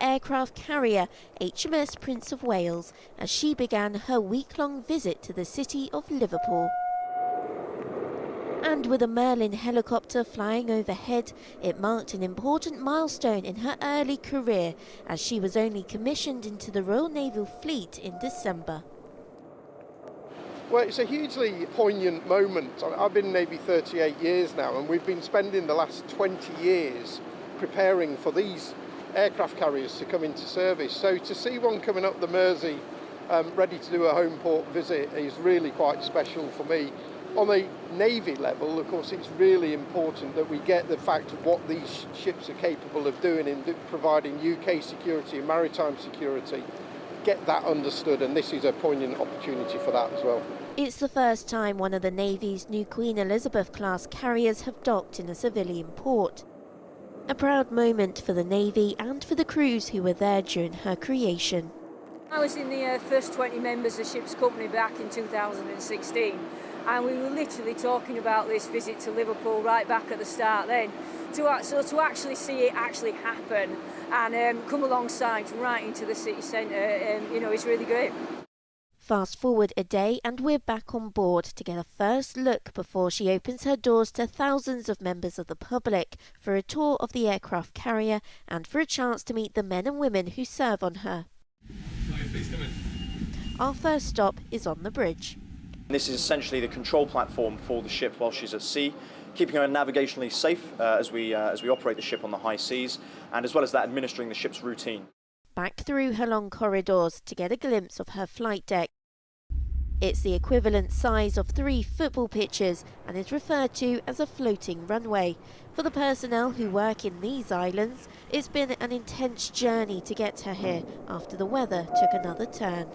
aircraft carrier HMS Prince of Wales as she began her week-long visit to the city of Liverpool. And with a Merlin helicopter flying overhead, it marked an important milestone in her early career as she was only commissioned into the Royal Naval Fleet in December. Well, it's a hugely poignant moment. I've been in Navy 38 years now, and we've been spending the last 20 years preparing for these aircraft carriers to come into service. So to see one coming up the Mersey ready to do a home port visit is really quite special for me. On a Navy level, of course, it's really important that we get the fact of what these ships are capable of doing in providing UK security and maritime security, get that understood, and this is a poignant opportunity for that as well. It's the first time one of the Navy's new Queen Elizabeth-class carriers have docked in a civilian port. A proud moment for the Navy and for the crews who were there during her creation. I was in the first 20 members of the ship's company back in 2016, and we were literally talking about this visit to Liverpool right back at the start then. So to actually see it actually happen and come alongside right into the city centre, you know, it's really great. Fast forward a day and we're back on board to get a first look before she opens her doors to thousands of members of the public for a tour of the aircraft carrier and for a chance to meet the men and women who serve on her. Please come in. Our first stop is on the bridge. This is essentially the control platform for the ship while she's at sea, keeping her navigationally safe as we operate the ship on the high seas, and as well as that, administering the ship's routine. Back through her long corridors to get a glimpse of her flight deck. It's the equivalent size of 3 football pitches and is referred to as a floating runway. For the personnel who work in these islands, it's been an intense journey to get her here after the weather took another turn.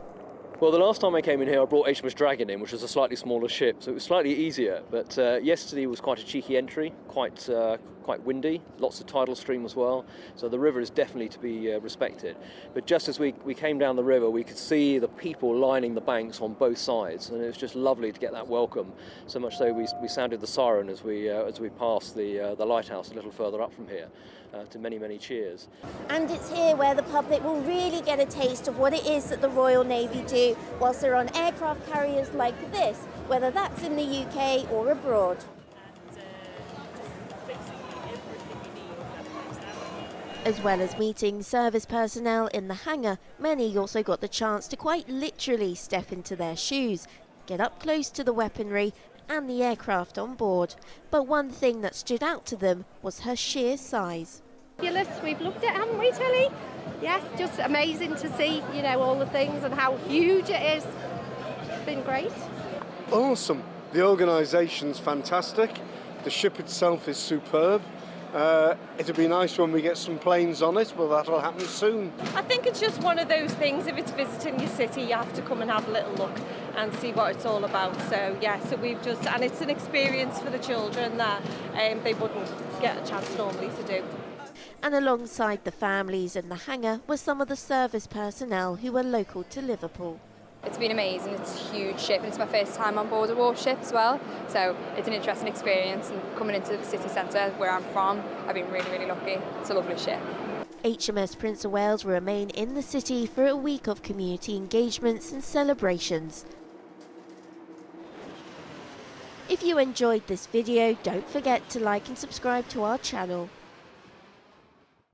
Well, the last time I came in here, I brought HMS Dragon in, which was a slightly smaller ship, so it was slightly easier. But yesterday was quite a cheeky entry, quite windy, lots of tidal stream as well. So the river is definitely to be respected. But just as we came down the river, we could see the people lining the banks on both sides, and it was just lovely to get that welcome. So much so we sounded the siren as we passed the lighthouse a little further up from here. To many, many cheers. And it's here where the public will really get a taste of what it is that the Royal Navy do whilst they're on aircraft carriers like this, whether that's in the UK or abroad. As well as meeting service personnel in the hangar, many also got the chance to quite literally step into their shoes, get up close to the weaponry and the aircraft on board. But one thing that stood out to them was her sheer size. We've loved it, haven't we, Tilly? Yeah, just amazing to see, you know, all the things and how huge it is. It's been great. Awesome. The organisation's fantastic. The ship itself is superb. It'll be nice when we get some planes on it, but that'll happen soon. I think it's just one of those things, if it's visiting your city, you have to come and have a little look and see what it's all about. So yeah, so we've just, and it's an experience for the children that they wouldn't get a chance normally to do. And alongside the families in the hangar were some of the service personnel who were local to Liverpool. It's been amazing. It's a huge ship and it's my first time on board a warship as well. So it's an interesting experience, and coming into the city centre where I'm from, I've been really, really lucky. It's a lovely ship. HMS Prince of Wales will remain in the city for a week of community engagements and celebrations. If you enjoyed this video, don't forget to like and subscribe to our channel.